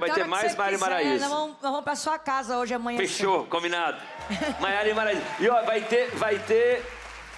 vai ter mais Maiara e Maraíza. Nós vamos pra sua casa hoje, amanhã. Fechou, combinado. Maiara e Maraíza. E ó, vai ter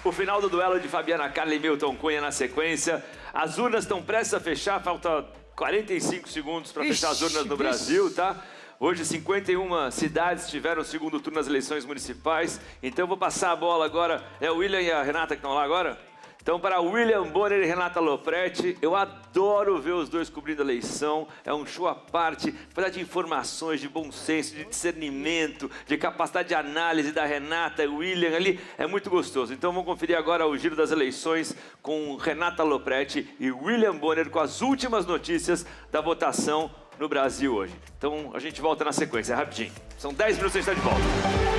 o final do duelo de Fabiana Carla e Milton Cunha na sequência. As urnas estão prestes a fechar, falta 45 segundos para fechar as urnas no Brasil, tá? Hoje 51 cidades tiveram o segundo turno nas eleições municipais. Então eu vou passar a bola agora. É o William e a Renata que estão lá agora? Então, para William Bonner e Renata Lopretti, eu adoro ver os dois cobrindo a eleição. É um show à parte, falar de informações, de bom senso, de discernimento, de capacidade de análise da Renata e William ali. É muito gostoso. Então, vamos conferir agora o giro das eleições com Renata Lopretti e William Bonner com as últimas notícias da votação no Brasil hoje. Então, a gente volta na sequência, rapidinho. São 10 minutos e a gente está de volta.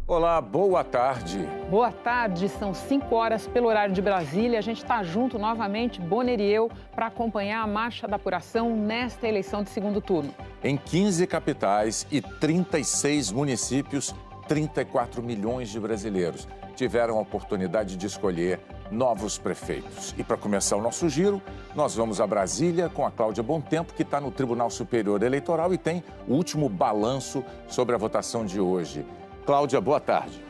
Olá, boa tarde. Boa tarde, são 5 horas pelo horário de Brasília. A gente está junto novamente, Bonner e eu, para acompanhar a marcha da apuração nesta eleição de segundo turno. Em 15 capitais e 36 municípios, 34 milhões de brasileiros tiveram a oportunidade de escolher novos prefeitos. E para começar o nosso giro, nós vamos a Brasília com a Cláudia Bontempo, que está no Tribunal Superior Eleitoral e tem o último balanço sobre a votação de hoje. Cláudia, boa tarde.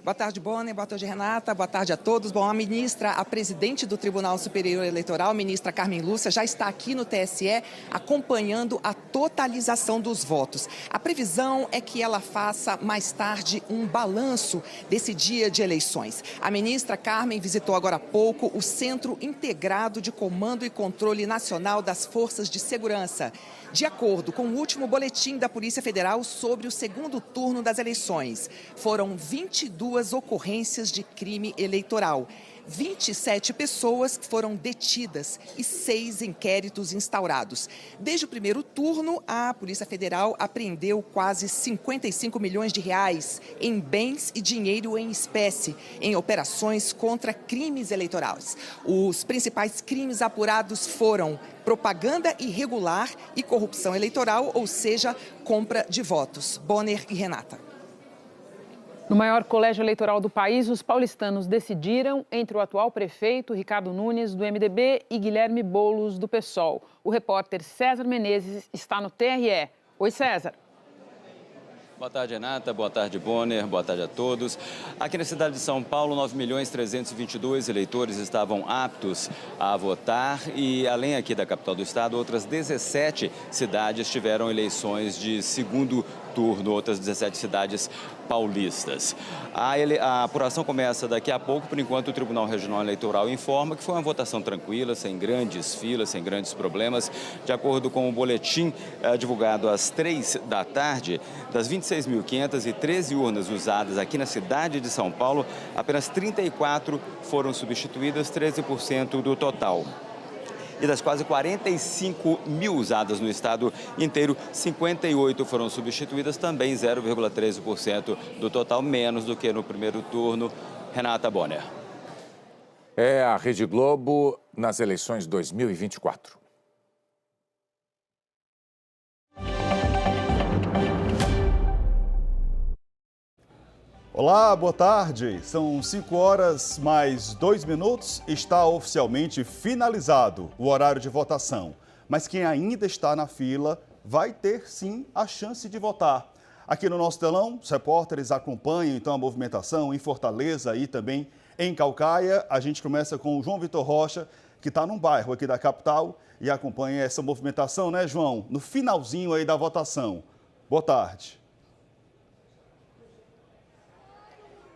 Boa tarde, Bonner. Boa tarde, Renata. Boa tarde a todos. Bom, a presidente do Tribunal Superior Eleitoral, ministra Carmen Lúcia, já está aqui no TSE acompanhando a totalização dos votos. A previsão é que ela faça mais tarde um balanço desse dia de eleições. A ministra Carmen visitou agora há pouco o Centro Integrado de Comando e Controle Nacional das Forças de Segurança. De acordo com o último boletim da Polícia Federal sobre o segundo turno das eleições, foram 22 ocorrências de crime eleitoral. 27 pessoas foram detidas e 6 inquéritos instaurados. Desde o primeiro turno, a Polícia Federal apreendeu quase 55 milhões de reais em bens e dinheiro em espécie, em operações contra crimes eleitorais. Os principais crimes apurados foram propaganda irregular e corrupção eleitoral, ou seja, compra de votos. Bonner e Renata. No maior colégio eleitoral do país, os paulistanos decidiram entre o atual prefeito, Ricardo Nunes, do MDB, e Guilherme Boulos, do PSOL. O repórter César Menezes está no TRE. Oi, César. Boa tarde, Renata. Boa tarde, Bonner. Boa tarde a todos. Aqui na cidade de São Paulo, 9.322.000 eleitores estavam aptos a votar e, além aqui da capital do estado, outras 17 cidades tiveram eleições de segundo turno, outras 17 cidades paulistas. A apuração começa daqui a pouco. Por enquanto, o Tribunal Regional Eleitoral informa que foi uma votação tranquila, sem grandes filas, sem grandes problemas. De acordo com o boletim divulgado às 3 da tarde, das 26.513 urnas usadas aqui na cidade de São Paulo, apenas 34 foram substituídas, 13% do total. E das quase 45 mil usadas no estado inteiro, 58 foram substituídas, também 0,13% do total, menos do que no primeiro turno. Renata Bonner. É a Rede Globo nas eleições 2024. Olá, boa tarde. São 5 horas mais 2 minutos. Está oficialmente finalizado o horário de votação. Mas quem ainda está na fila vai ter sim a chance de votar. Aqui no nosso telão, os repórteres acompanham então a movimentação em Fortaleza e também em Caucaia. A gente começa com o João Vitor Rocha, que está num bairro aqui da capital e acompanha essa movimentação, né, João? No finalzinho aí da votação. Boa tarde.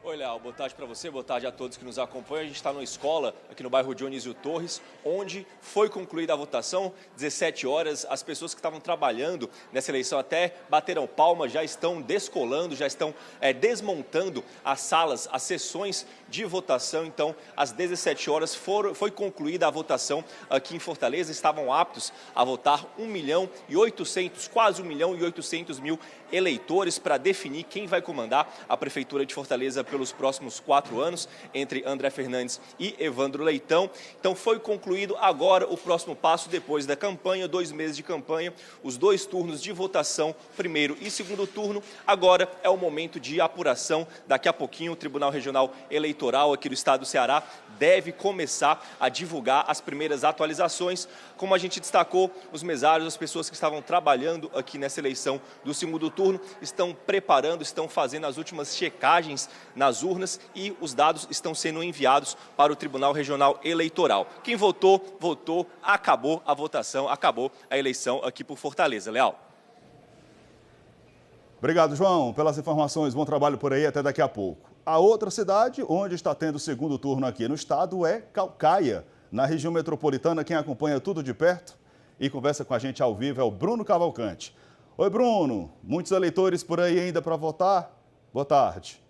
Oi, Léo, boa tarde para você, boa tarde a todos que nos acompanham. A gente está numa escola aqui no bairro Dionísio Torres, onde foi concluída a votação, 17 horas. As pessoas que estavam trabalhando nessa eleição até bateram palmas, já estão descolando, já estão desmontando as salas, as sessões de votação. Então, às 17 horas foi concluída a votação aqui em Fortaleza. Estavam aptos a votar 1.800.000, quase 1.800.000 eleitores para definir quem vai comandar a Prefeitura de Fortaleza pelo pelos próximos 4 anos, entre André Fernandes e Evandro Leitão. Então foi concluído agora o próximo passo, depois da campanha, 2 meses de campanha, os 2 turnos de votação, primeiro e segundo turno. Agora é o momento de apuração. Daqui a pouquinho o Tribunal Regional Eleitoral aqui do estado do Ceará deve começar a divulgar as primeiras atualizações. Como a gente destacou, os mesários, as pessoas que estavam trabalhando aqui nessa eleição do segundo turno, estão preparando, estão fazendo as últimas checagens nas urnas e os dados estão sendo enviados para o Tribunal Regional Eleitoral. Quem votou, votou, acabou a votação, acabou a eleição aqui por Fortaleza. Leal. Obrigado, João, pelas informações. Bom trabalho por aí, até daqui a pouco. A outra cidade onde está tendo o segundo turno aqui no estado é Caucaia, na região metropolitana. Quem acompanha tudo de perto e conversa com a gente ao vivo é o Bruno Cavalcante. Oi, Bruno. Muitos eleitores por aí ainda para votar? Boa tarde.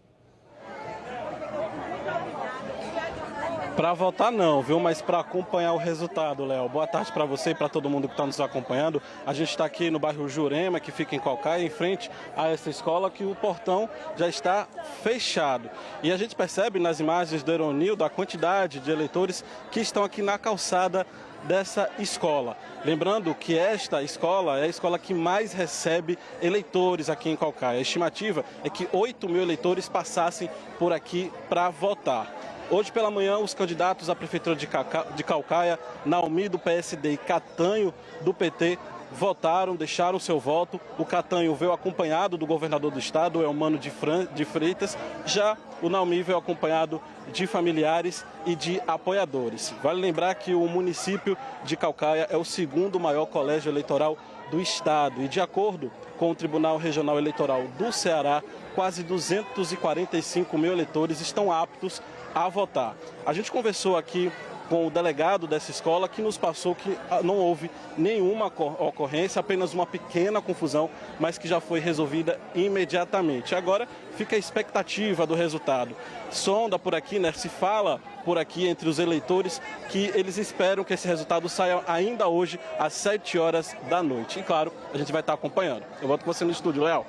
Para votar não, viu? Mas para acompanhar o resultado, Léo. Boa tarde para você e para todo mundo que está nos acompanhando. A gente está aqui no bairro Jurema, que fica em Caucaia, em frente a essa escola, que o portão já está fechado. E a gente percebe nas imagens do Aeronildo a quantidade de eleitores que estão aqui na calçada dessa escola. Lembrando que esta escola é a escola que mais recebe eleitores aqui em Caucaia. A estimativa é que 8 mil eleitores passassem por aqui para votar. Hoje pela manhã, os candidatos à Prefeitura de Caucaia, Naomi do PSD e Catanho do PT, votaram, deixaram seu voto. O Catanho veio acompanhado do governador do estado, Elmano de Freitas. Já o Naomi veio acompanhado de familiares e de apoiadores. Vale lembrar que o município de Caucaia é o segundo maior colégio eleitoral do estado. E de acordo com o Tribunal Regional Eleitoral do Ceará, quase 245 mil eleitores estão aptos a votar. A gente conversou aqui com o delegado dessa escola, que nos passou que não houve nenhuma ocorrência, apenas uma pequena confusão, mas que já foi resolvida imediatamente. Agora fica a expectativa do resultado. Sonda por aqui, né? Se fala por aqui entre os eleitores que eles esperam que esse resultado saia ainda hoje às 7 horas da noite. E claro, a gente vai estar acompanhando. Eu volto com você no estúdio, Léo.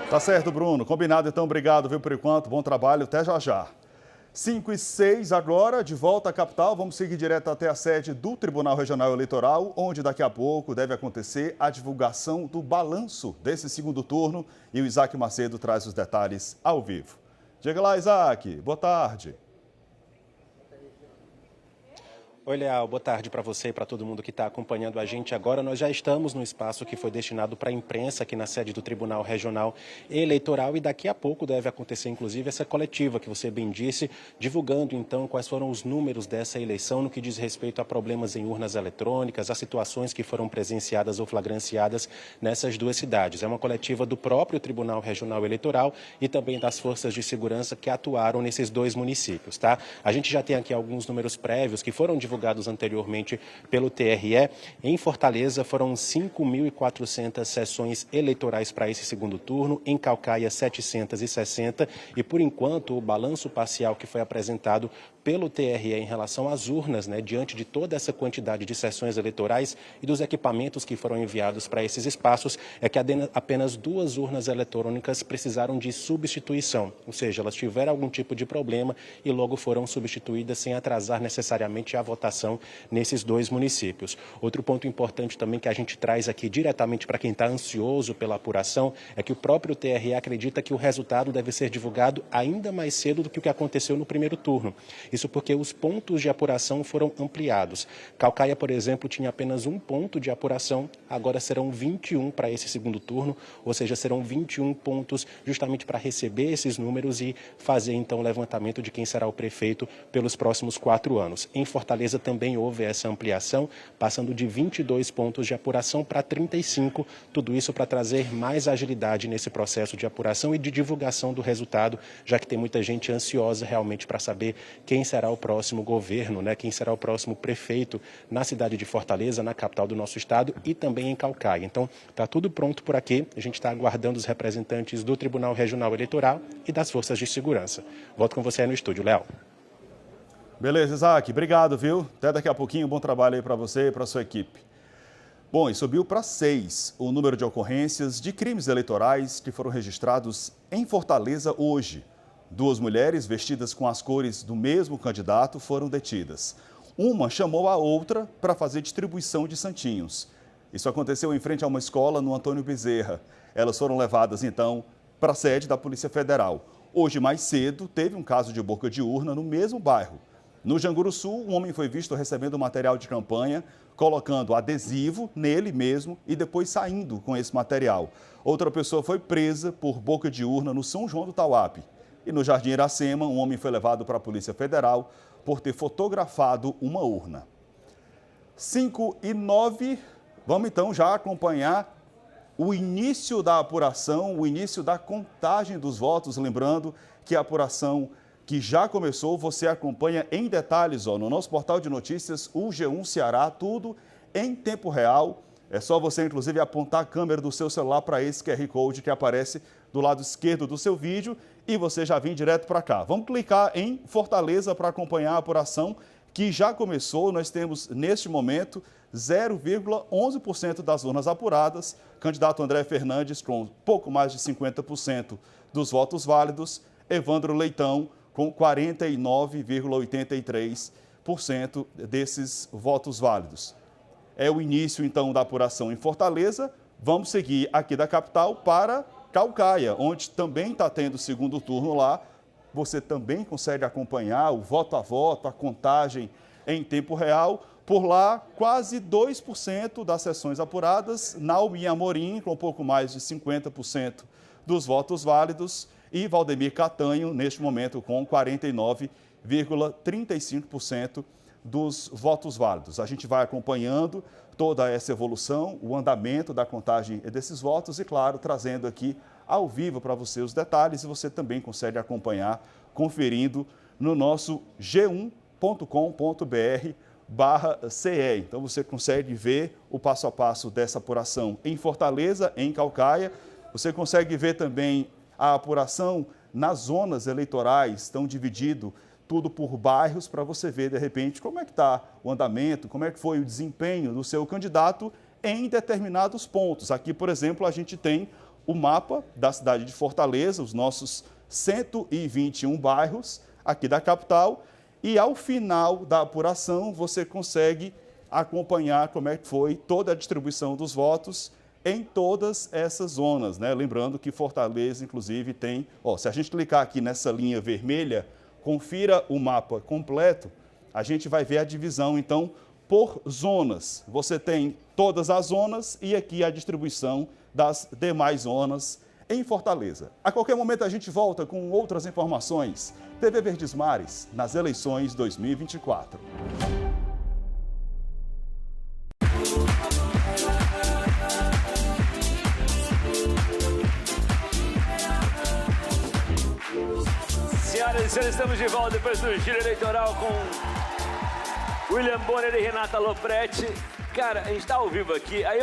Tá certo, Bruno. Combinado, então. Obrigado, viu, por enquanto. Bom trabalho. Até já já. 5h06 agora, de volta à capital. Vamos seguir direto até a sede do Tribunal Regional Eleitoral, onde daqui a pouco deve acontecer a divulgação do balanço desse segundo turno. E o Isaac Macedo traz os detalhes ao vivo. Diga lá, Isaac. Boa tarde. Oi, Leal, boa tarde para você e para todo mundo que está acompanhando a gente agora. Nós já estamos no espaço que foi destinado para a imprensa aqui na sede do Tribunal Regional Eleitoral e daqui a pouco deve acontecer, inclusive, essa coletiva que você bem disse, divulgando, então, quais foram os números dessa eleição no que diz respeito a problemas em urnas eletrônicas, as situações que foram presenciadas ou flagranciadas nessas duas cidades. É uma coletiva do próprio Tribunal Regional Eleitoral e também das forças de segurança que atuaram nesses dois municípios, tá? A gente já tem aqui alguns números prévios que foram divulgados anteriormente pelo TRE. Em Fortaleza foram 5.400 sessões eleitorais para esse segundo turno, em Caucaia 760 e por enquanto o balanço parcial que foi apresentado pelo TRE em relação às urnas, né, diante de toda essa quantidade de sessões eleitorais e dos equipamentos que foram enviados para esses espaços, é que apenas 2 urnas eletrônicas precisaram de substituição, ou seja, elas tiveram algum tipo de problema e logo foram substituídas sem atrasar necessariamente a votação nesses 2 municípios. Outro ponto importante também que a gente traz aqui diretamente para quem está ansioso pela apuração é que o próprio TRE acredita que o resultado deve ser divulgado ainda mais cedo do que o que aconteceu no primeiro turno. Isso porque os pontos de apuração foram ampliados. Caucaia, por exemplo, tinha apenas 1 ponto de apuração, agora serão 21 para esse segundo turno, ou seja, serão 21 pontos justamente para receber esses números e fazer então o levantamento de quem será o prefeito pelos próximos 4 anos. Em Fortaleza também houve essa ampliação, passando de 22 pontos de apuração para 35, tudo isso para trazer mais agilidade nesse processo de apuração e de divulgação do resultado, já que tem muita gente ansiosa realmente para saber quem será o próximo governo, né? Quem será o próximo prefeito na cidade de Fortaleza, na capital do nosso estado e também em Caucaia. Então, está tudo pronto por aqui. A gente está aguardando os representantes do Tribunal Regional Eleitoral e das forças de segurança. Volto com você aí no estúdio, Léo. Beleza, Isaac. Obrigado, viu? Até daqui a pouquinho. Bom trabalho aí para você e para a sua equipe. Bom, e subiu para 6 o número de ocorrências de crimes eleitorais que foram registrados em Fortaleza hoje. 2 mulheres vestidas com as cores do mesmo candidato foram detidas. Uma chamou a outra para fazer distribuição de santinhos. Isso aconteceu em frente a uma escola no Antônio Bezerra. Elas foram levadas, então, para a sede da Polícia Federal. Hoje, mais cedo, teve um caso de boca de urna no mesmo bairro. No Janguruçu, um homem foi visto recebendo material de campanha, colocando adesivo nele mesmo e depois saindo com esse material. Outra pessoa foi presa por boca de urna no São João do Tauape. E no Jardim Iracema, um homem foi levado para a Polícia Federal por ter fotografado uma urna. 5h09, vamos então já acompanhar o início da apuração, o início da contagem dos votos. Lembrando que a apuração que já começou, você acompanha em detalhes no nosso portal de notícias, o G1 Ceará, tudo em tempo real. É só você, inclusive, apontar a câmera do seu celular para esse QR Code que aparece do lado esquerdo do seu vídeo e você já vem direto para cá. Vamos clicar em Fortaleza para acompanhar a apuração que já começou. Nós temos, neste momento, 0,11% das urnas apuradas. Candidato André Fernandes com pouco mais de 50% dos votos válidos. Evandro Leitão com 49,83% desses votos válidos. É o início, então, da apuração em Fortaleza. Vamos seguir aqui da capital para Caucaia, onde também está tendo o segundo turno lá. Você também consegue acompanhar o voto a voto, a contagem em tempo real. Por lá, quase 2% das sessões apuradas. Naomi Amorim, com um pouco mais de 50% dos votos válidos. E Valdemir Catanho, neste momento, com 49,35% dos votos válidos. A gente vai acompanhando toda essa evolução, o andamento da contagem desses votos e, claro, trazendo aqui ao vivo para você os detalhes, e você também consegue acompanhar conferindo no nosso g1.com.br/CE. Então você consegue ver o passo a passo dessa apuração em Fortaleza, em Caucaia. Você consegue ver também a apuração nas zonas eleitorais, estão dividido tudo por bairros, para você ver, de repente, como é que está o andamento, como é que foi o desempenho do seu candidato em determinados pontos. Aqui, por exemplo, a gente tem o mapa da cidade de Fortaleza, os nossos 121 bairros aqui da capital, e ao final da apuração você consegue acompanhar como é que foi toda a distribuição dos votos em todas essas zonas, né? Lembrando que Fortaleza, inclusive, tem... se a gente clicar aqui nessa linha vermelha, confira o mapa completo, a gente vai ver a divisão, então, por zonas. Você tem todas as zonas e aqui a distribuição das demais zonas em Fortaleza. A qualquer momento a gente volta com outras informações. TV Verdes Mares, nas eleições 2024. Senhoras e senhores, estamos de volta depois do giro eleitoral com William Bonner e Renata Lopretti. Cara, a gente está ao vivo aqui. Aí